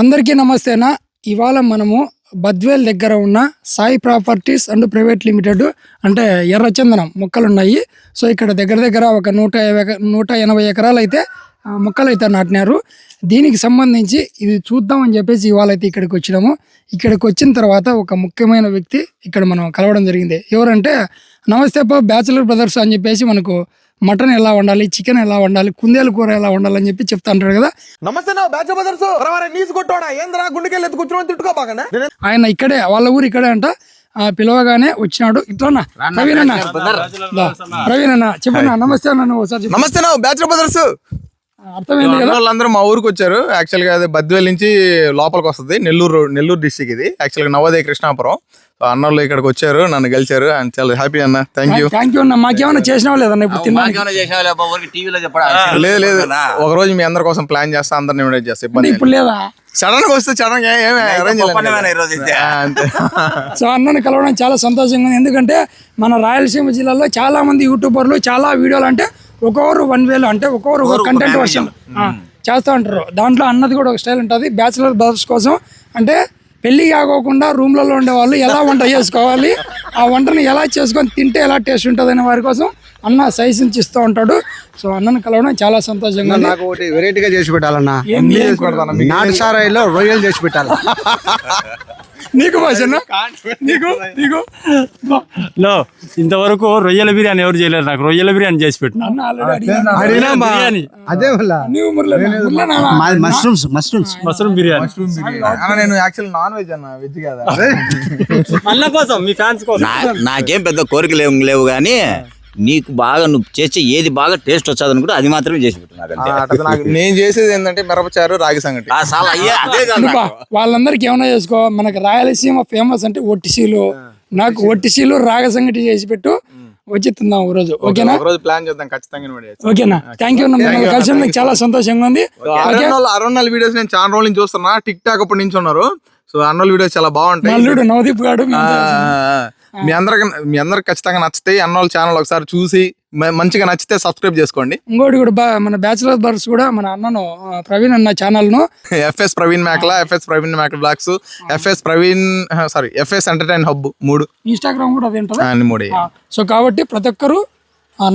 అందరికీ నమస్తేనా. ఇవాళ మనము బద్వేల్ దగ్గర ఉన్న Sai properties and private limited అంటే ఎర్రచందనం మొక్కలు ఉన్నాయి. సో ఇక్కడ దగ్గర ఒక 180 ఎకరాలు అయితే మొక్కలు అయితే నాటినారు. దీనికి సంబంధించి ఇది చూద్దామని చెప్పేసి ఇవాళ అయితే ఇక్కడికి వచ్చినాము. ఇక్కడికి వచ్చిన తర్వాత ఒక ముఖ్యమైన వ్యక్తి ఇక్కడ మనం కలవడం జరిగింది. ఎవరంటే నమస్తే బ్యాచులర్ బ్రదర్స్ అని చెప్పేసి మనకు మటన్ ఎలా వండాలి, చికెన్ ఎలా వండాలి, కుందేలు కూర ఎలా వండాలని చెప్పి చెప్తా అంటారు కదా. నమస్తే ఆయన ఇక్కడే, వాళ్ళ ఊరు ఇక్కడే అంట. పిలవగానే వచ్చినాడు. ఇట్లా ప్రవీణ్ అన్న చెప్పన్నా. నమస్తే అన్న. ఒకసారి నమస్తే బ్యాచులర్ బ్రదర్స్. అర్థమైంది కదా. వాళ్ళందరూ మా ఊరికి వచ్చారు. యాక్చువల్ గా అది బద్వేల్ నుంచి లోపలికి వస్తుంది. నెల్లూరు డిస్ట్రిక్ట్ ఇది. యాక్చువల్ గా నవోదయ కృష్ణాపురం. అన్నోళ్ళు ఇక్కడికి వచ్చారు, నన్ను గెలిచారు. అండ్ చాలా హ్యాపీ అన్న. థ్యాంక్ యూ అన్న. మాకేమన్నా చేసినావా లేదన్న? ఇప్పుడు లేదు ఒక రోజు మీ అందరి కోసం ప్లాన్ చేస్తా, అందరిని ఇన్వైట్ చేస్తా. ఇబ్బంది ఇప్పుడు లేదా? సడన్ గా వస్తే సడన్ గా ఏమి అరేంజ్ అంతే. సో అన్నను కలవడం చాలా సంతోషంగా ఉంది. ఎందుకంటే మన రాయలసీమ జిల్లాలో చాలా మంది యూట్యూబర్లు చాలా వీడియోలు అంటే ఒక్కొక్కరు 1000 అంటే ఒక్కొక్కరు ఒక కంటెంట్ వర్షన్ చేస్తూ ఉంటారు. దాంట్లో అన్నది కూడా ఒక స్టైల్ ఉంటుంది. బ్యాచులర్ బ్రదర్స్ కోసం అంటే పెళ్లి కాకోకుండా రూమ్లలో ఉండే వాళ్ళు ఎలా వంట చేసుకోవాలి, ఆ వంటను ఎలా చేసుకొని తింటే ఎలా టేస్ట్ ఉంటుంది అనే వారి కోసం అన్న సజెషన్స్ ఇస్తూ ఉంటాడు. సో అన్నను కలవడం చాలా సంతోషంగా. నాకు ఒకటి వెరైటీగా చేసి పెట్టాలన్నా. నాటు సారాయిలో రొయ్యలు చేసి పెట్టాలి. నీకు భాషనా? నీకు ఇంతవరకు రొయ్యల బిర్యానీ ఎవరు చేయలేరు. నాకు రొయ్యల బిర్యానీ చేసి పెట్టిన మష్రూమ్ బిర్యానీ. నేను యాక్చువల్ నాన్ వెజ్ అన్న, వెజ్ కదా. అన్న కోసం, మీ ఫ్యాన్స్ కోసం. నాకేం పెద్ద కోరికలు లేవు కానీ నీకు బాగా నువ్వు చేసే ఏది బాగా టేస్ట్ వచ్చాది అనుకుంటే అది మాత్రమే చేసి పెట్టు. నేను చేసేది ఏంటంటే మిరపచారు, రాగి సంగటి. వాళ్ళందరికి ఏమైనా చేసుకో. మనకి రాయలసీమ ఫేమస్ అంటే ఒట్టిసీలు. నాకు ఒట్టిసీలు రాగ సంగటి చేసి పెట్టు, వచ్చి తిందాం ఒక రోజు. ఓకేనా? ప్లాన్ చేద్దాం ఖచ్చితంగా. ఓకేనా? Thank you. కలిసి నాకు చాలా సంతోషంగా ఉంది. అరుణాల్ వీడియోస్ నేను చాలా రోజుల నుంచి చూస్తున్నా. టిక్ టాక్ అప్పటి నుంచి ఉన్నారు. సో అన్నోళ్ళ వీడియోస్ చాలా బాగుంటాయి. నవదీప్ గారు మీ అందరికి ఖచ్చితంగా నచ్చుతాయి. అన్నోళ్ళ ఛానల్ ఒకసారి చూసి మంచిగా నచ్చితే సబ్స్క్రైబ్ చేసుకోండి. ఇంకోటి కూడా మన బ్యాచులర్ బర్స్ కూడా మన అన్నను ప్రవీణ్ అన్న ఛానల్ ను ఎఫ్ఎస్ ప్రవీణ్ మేకల, FS Praveen Mekala blogs, FS entertain hub 3 Instagram కూడా అది ఉంటుంది. 3. సో కాబట్టి ప్రతి ఒక్కరు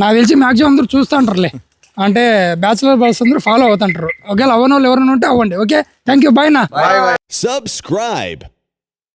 నాకు తెలిసి మాక్సిమం అందరూ చూస్తూ ఉంటారులే. అంటే బ్యాచులర్ బర్స్ అందరూ ఫాలో అవుతుంటారు. ఒకవేళ అవ్వని వాళ్ళు ఎవరైనా ఉంటే అవ్వండి. Okay, thank you. బాయ్ నా. Subscribe.